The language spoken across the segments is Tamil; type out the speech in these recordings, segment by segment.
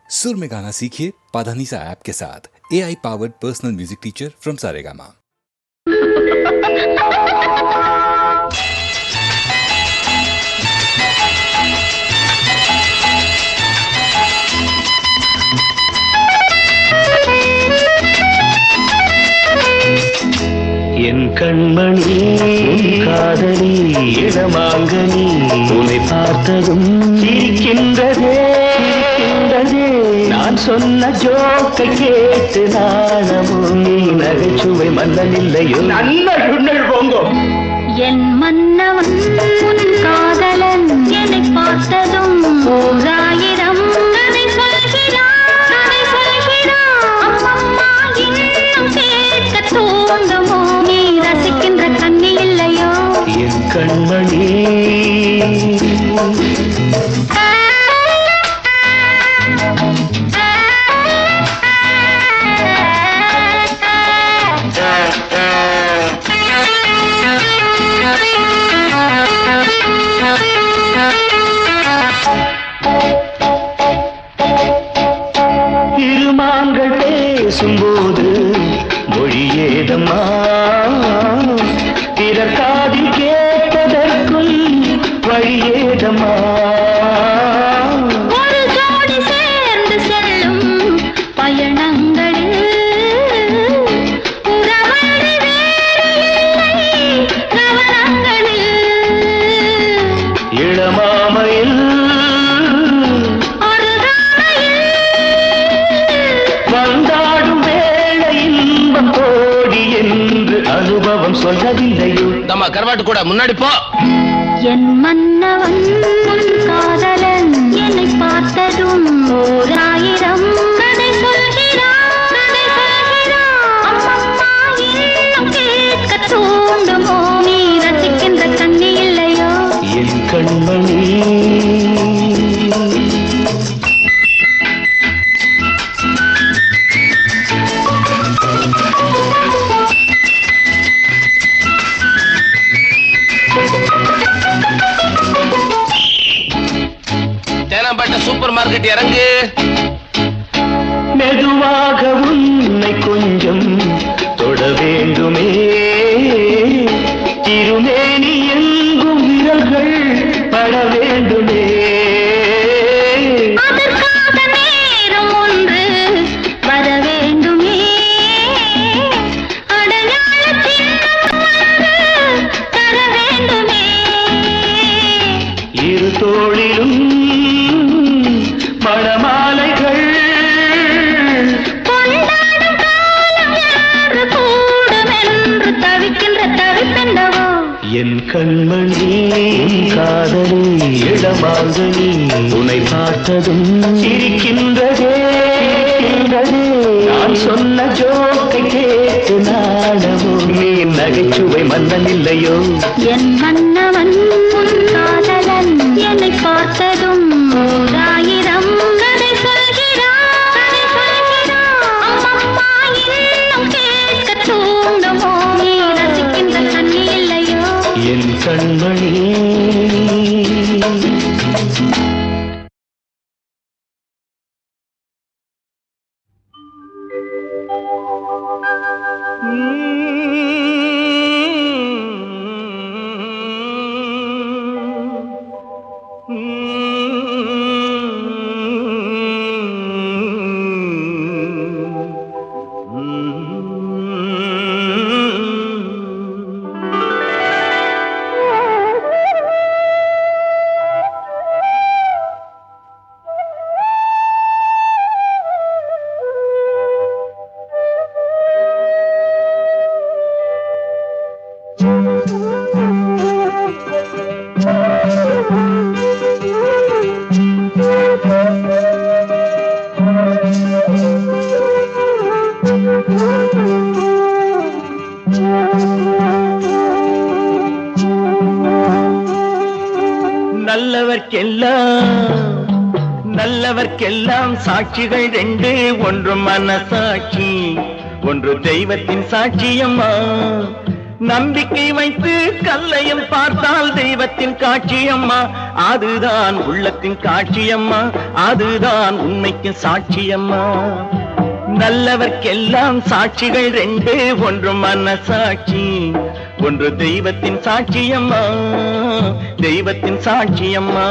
सुर में गाना सीखिए पाधानीसा ऐप के साथ। AI powered personal music teacher from Saregama. என் கண்மணி காதலி இடமாங்கனி உன்னை பார்த்ததும் சிரிக்கின்றதே நான் சொன்ன ஜோக்கை கேட்டு நாணமும் நீ நகைச்சுவை மன்னனில்லையோ நல்ல உன்னல் போங்கோ என் மன்னவன் உன் காதலன் என்னை பார்த்ததும் ஓராயிரம் கதை சொல்கிறான் அம்மம்மா இன்னும் கேட்க தூண்டுமோ நீ ரசிக்கின்ற கண்ணி இல்லையோ என் கண்மணி இருமாங்கள் பேசும்போது மொழியேதம்மா பிறர் காதில் கேட்பதற்கும் வழியேதம்மா ஒரு ஜோடி சேர்ந்து செல்லும் பயணங்களில் உறவழி வேறு இல்லை கவனங்களில் இளமாமையில் வந்தாடும் வேளை இன்பம் கோடி என்று அனுபவம் சொல்லவில்லையோ நம்ம கருவாட்டு கூட முன்னாடி போ என் மன்னவன் உன் காதலன் என்னை பார்த்ததும் ஓராயிரம் கதை சொல்கிறான் அம்மம்மா இன்னும் கேட்க தூண்டுமோ நீ ரசிக்கின்ற கண்ணி இல்லையோ என் கண்மணி தேனாம்பேட்டை சூப்பர் மார்க்கெட் இறங்கு மெதுவாக உன்னை கொஞ்சம் தொட வேண்டுமே திருமேனி எங்கும் விரல்கள் பட வேண்டுமே அதற்காக நேரம் ஒன்று வர வேண்டுமே அடையாள சின்னம் ஒன்று தர வேண்டுமே இரு தோளிலும் மணமாலைகள் கொண்டாடும் காலம் யாரு கூடும் என்று தவிக்கின்ற தவிப்பென்னவோ என் கண்மணி காதலி இடமாங்கனி உன்னை பார்த்ததும் சிரிக்கின்றதே நான் சொன்ன ஜோக்கை கேட்டு நாணமும் நீ நகைச்சுவை மன்னனில்லையோ என் மன்னவன் உன் காதலன் என்னை பார்த்ததும் ஓராயிரம் கதை சொல்கிறான் அம்மம்மா இன்னும் கேட்க தூண்டுமோ நீ ரசிக்கின்ற கண்ணி இல்லையோ என் கண்மணி நல்லவர்க்கெல்லாம் சாட்சிகள் ரெண்டு ஒன்று மனசாட்சி ஒன்று தெய்வத்தின் சாட்சியம்மா நம்பிக்கை வைத்து கல்லையும் பார்த்தால் தெய்வத்தின் காட்சியம்மா அதுதான் உள்ளத்தின் காட்சியம்மா, அதுதான் உண்மைக்கு சாட்சியம்மா. நல்லவர்க்கெல்லாம் சாட்சிகள் ரெண்டு, ஒன்று மனசாட்சி, ஒன்று தெய்வத்தின் சாட்சியம்மா, தெய்வத்தின் சாட்சியம்மா.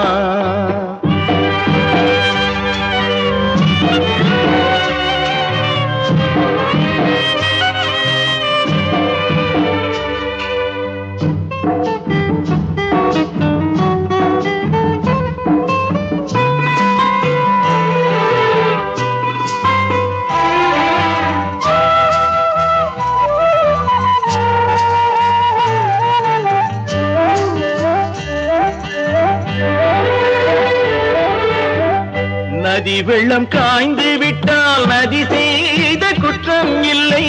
நதி வெள்ளம் காய்ந்து விட்டால் நதி செய்த குற்றம் இல்லை,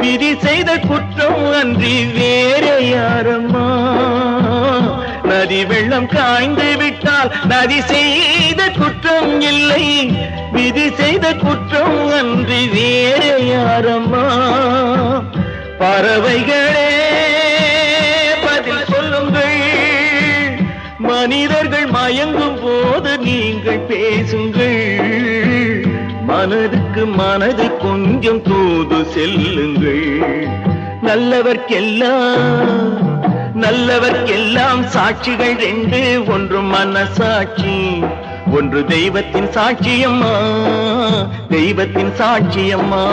விதி செய்த குற்றம் அன்றி வேறு யாரம்மா. நதி வெள்ளம் காய்ந்து விட்டால் நதி செய்த குற்றம் இல்லை, விதி செய்த குற்றம் அன்றி வேறு யாரம்மா. பறவைகளே பதில் சொல்லுங்கள், மனிதர்கள் மயங்கும் போது நீங்கள் பேசுங்கள். மனதுக்கு மனது கொஞ்சம் தூது செல்லுங்கள். நல்லவர்க்கெல்லாம் சாட்சிகள் ரெண்டு, ஒன்று மனசாட்சி, ஒன்று தெய்வத்தின் சாட்சியம்மா, தெய்வத்தின் சாட்சியம்மா.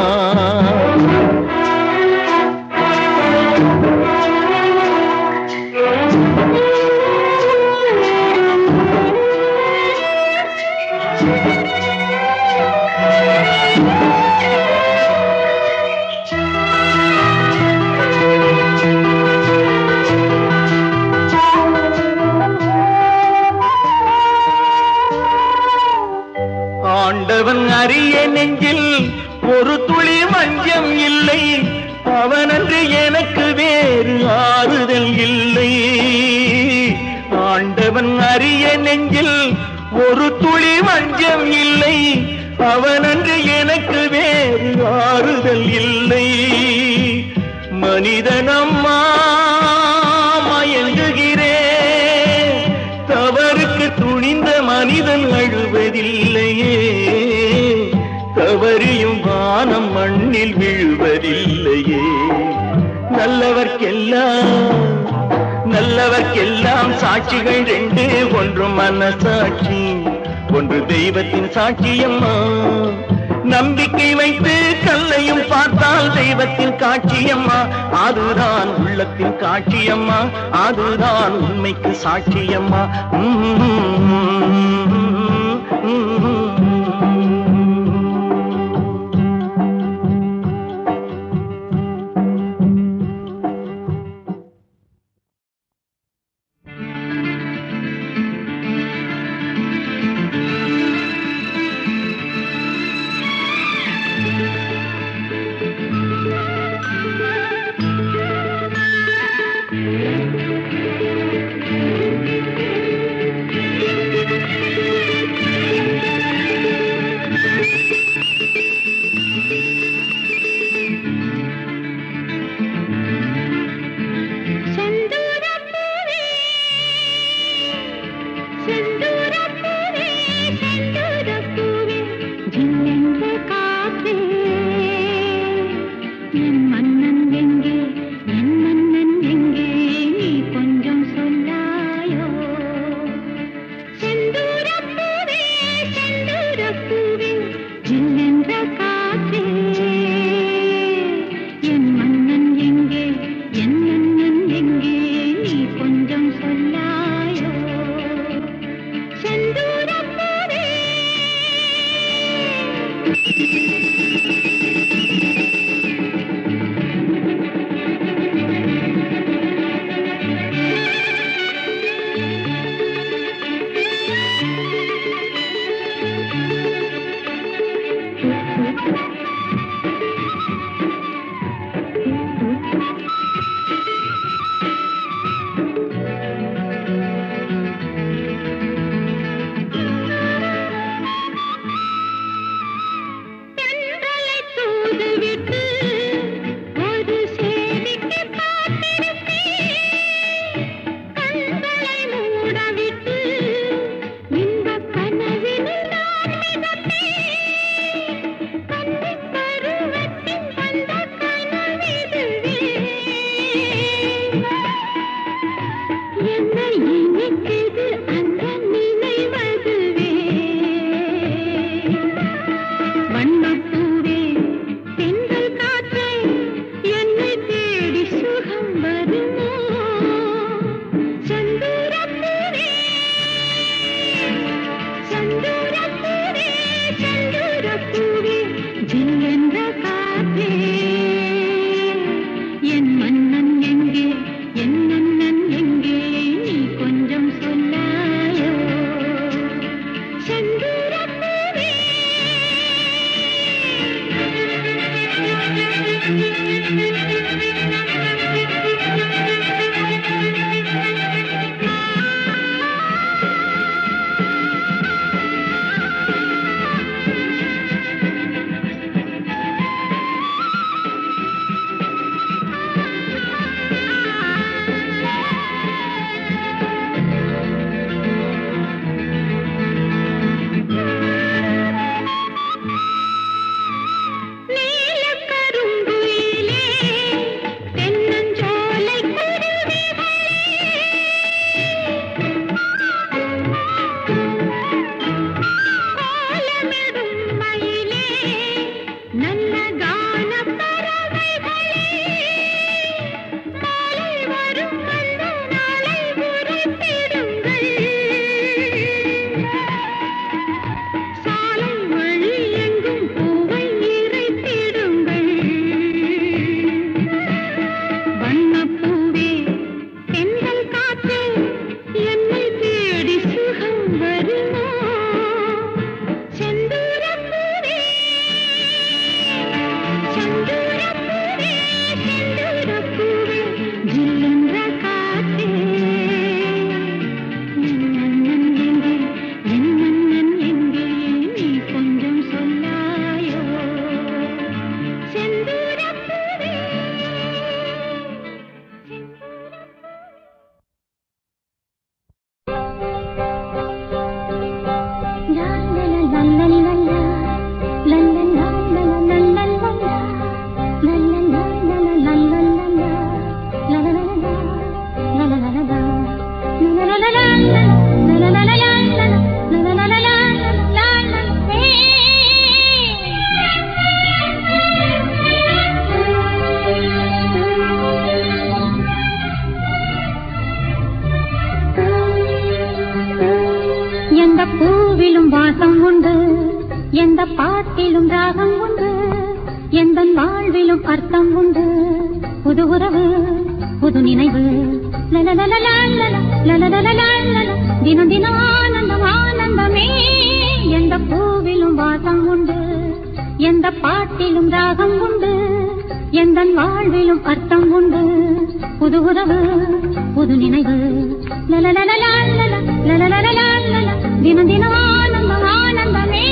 ஆண்டவன் அறிய நெஞ்சில் ஒரு துளி வஞ்சம் இல்லை, அவனன்று எனக்கு வேறு ஆறுதல் இல்லை. ஆண்டவன் அறிய நெஞ்சில் ஒரு துளி வஞ்சம் இல்லை, அவனன்று எனக்கு வேறு ஆறுதல் இல்லை. மனிதனம்மா மயங்குகிறேன், தவறுக்கு துணிந்த மனிதன் அழுவதில்லையே, தவறியும் வானம் மண்ணில் விழுவதில்லையே. நல்லவர்க்கெல்லாம் சாட்சிகள் ரெண்டு, ஒன்று மனசாட்சி, ஒன்று தெய்வத்தின் சாட்சியம்மா. நம்பிக்கை வைத்து கல்லையும் பார்த்தால் தெய்வத்தின் காட்சியம்மா, அதுதான் உள்ளத்தின் காட்சியம்மா, அதுதான் உண்மைக்கு சாட்சியம்மா. பாட்டிலும் ராகம் உண்டு, எந்த வாழ்விலும் அர்த்தம் உண்டு. புது உறவு, புது நினைவு, தினம் தினம் ஆனந்தம் ஆனந்தமே. எந்த பூவிலும் வாசம் உண்டு, எந்த பாட்டிலும் ராகம் உண்டு, எந்த வாழ்விலும் அர்த்தம் உண்டு. புது உறவு, புது நினைவு, தினம் தினம் ஆனந்தம் ஆனந்தமே.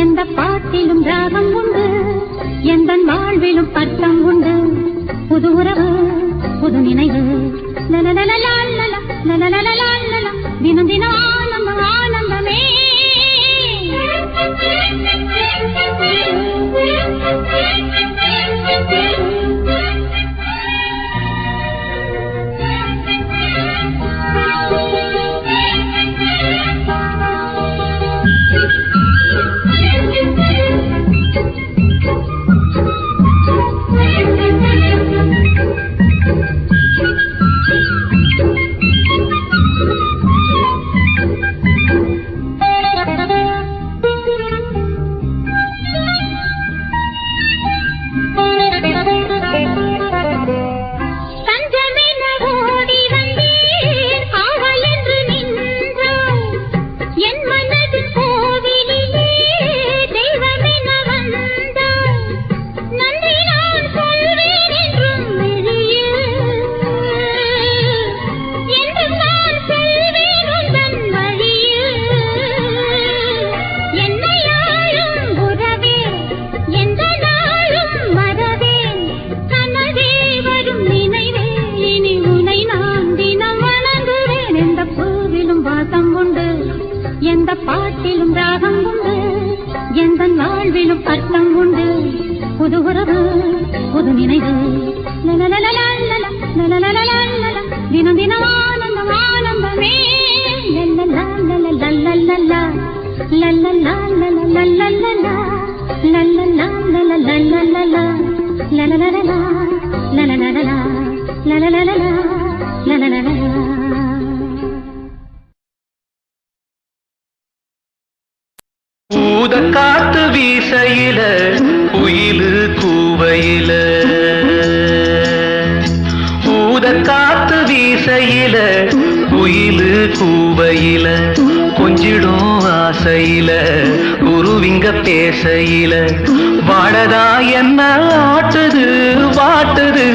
எந்த பாட்டிலும் ராகம் உண்டு, எந்த வாழ்விலும் அர்த்தம் உண்டு. புது உறவு, புது நினைவு, தினம் தினம் ஆனந்தம் ஆனந்தமே. எந்த பாட்டிலும் ராகம் உண்டு, எந்த வாழ்விலும் அர்த்தம் உண்டு. புது உறவு, புது நினைவு, தினம் தினம் ஆனந்தம் ஆனந்தமே. ஊத காத்து வீசையில குயிலு கூவையில, ஊத காத்து வீசையில குயிலு கூவையில, கொஞ்சிடும் ஆசையில குருவிங்க பேசையில, வாடதா என்ன ஆட்டுது வாட்டுது.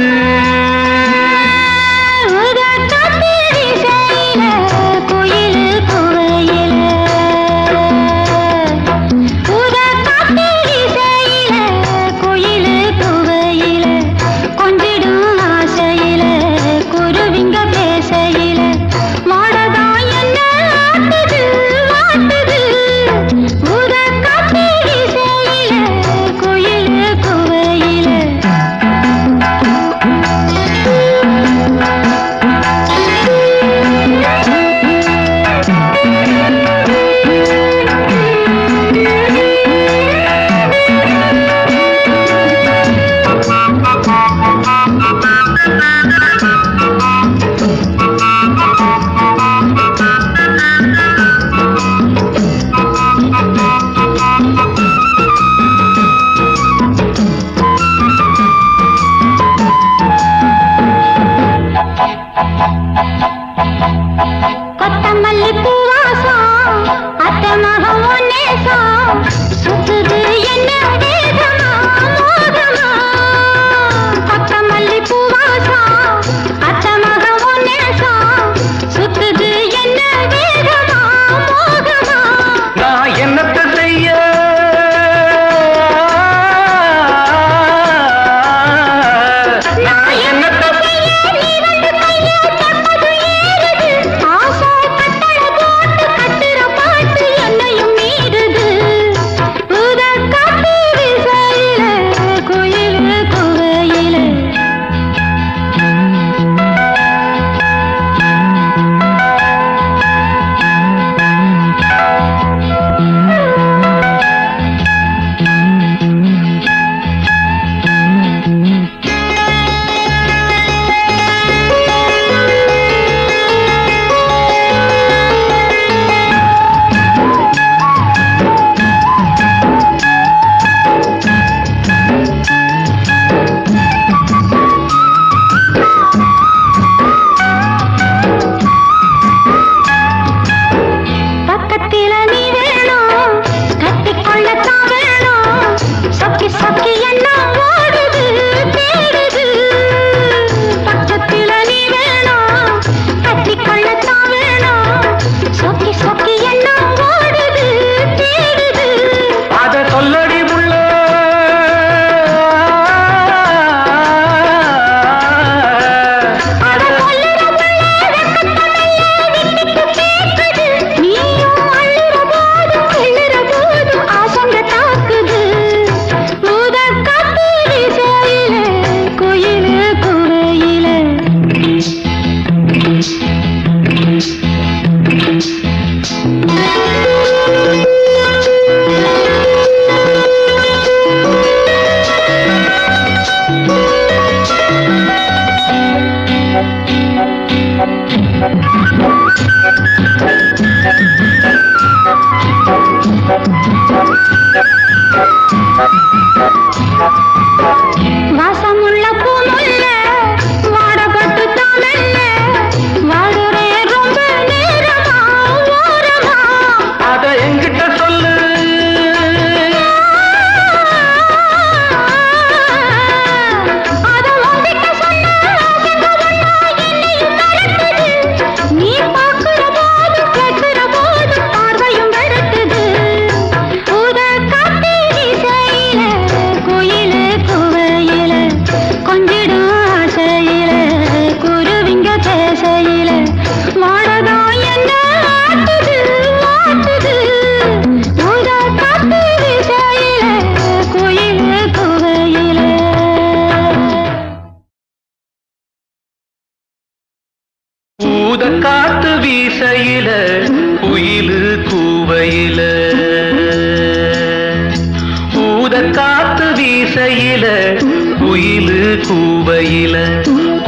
குயிலு கூவையில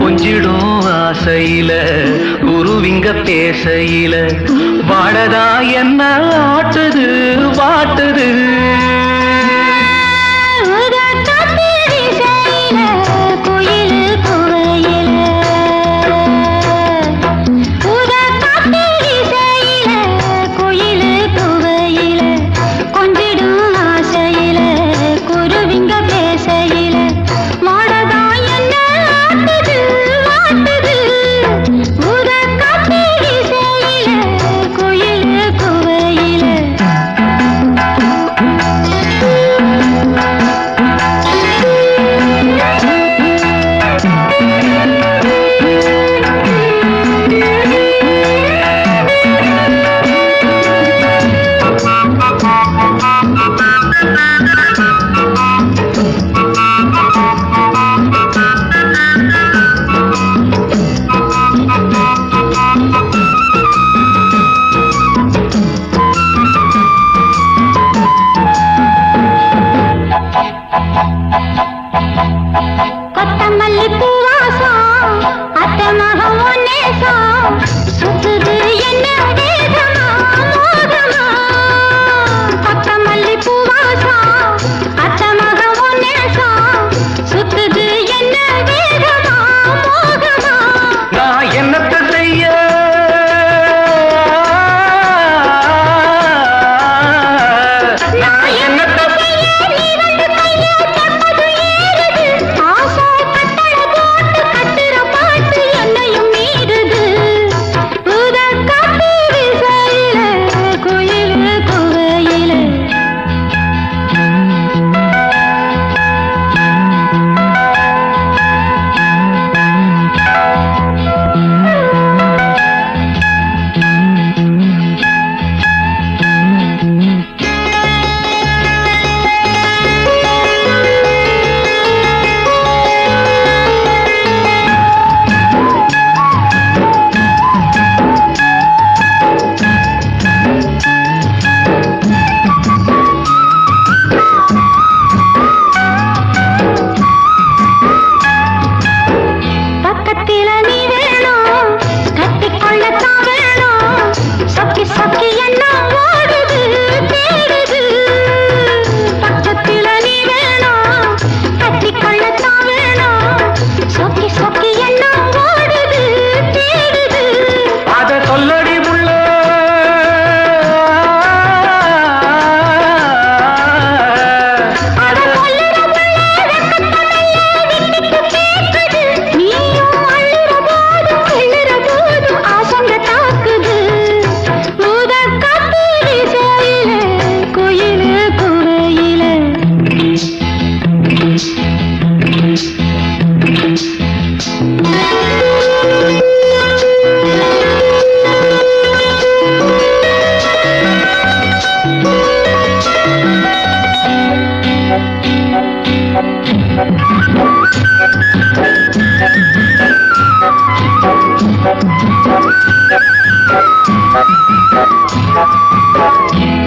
கொஞ்சிடும் ஆசையில குருவிங்க பேசையில வாடதா என்ன ஆட்டுது வாட்டுது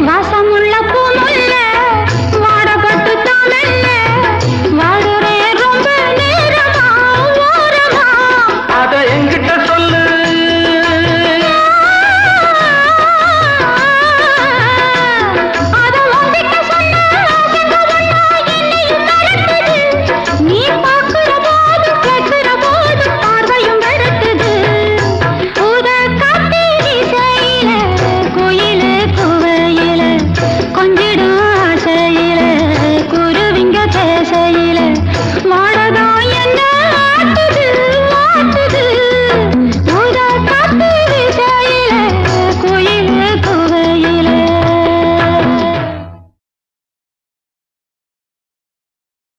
வாசமுள்ள பூமுல்ல வாடப்பட்டு தானல்ல வாடுறே ரொம்ப நேரமா ஓரமா அத என்கிட்ட சொல்லு அத உன்கிட்ட சொன்னா என்னையும் மறக்குது நீ பார்க்கிற போது கேட்கிற போது பார்வையும் வெறுக்குது உத காத்தி இசையில கோயிலு குவையில கொஞ்சிடும் ஆசையில குருவிங்க பேசையில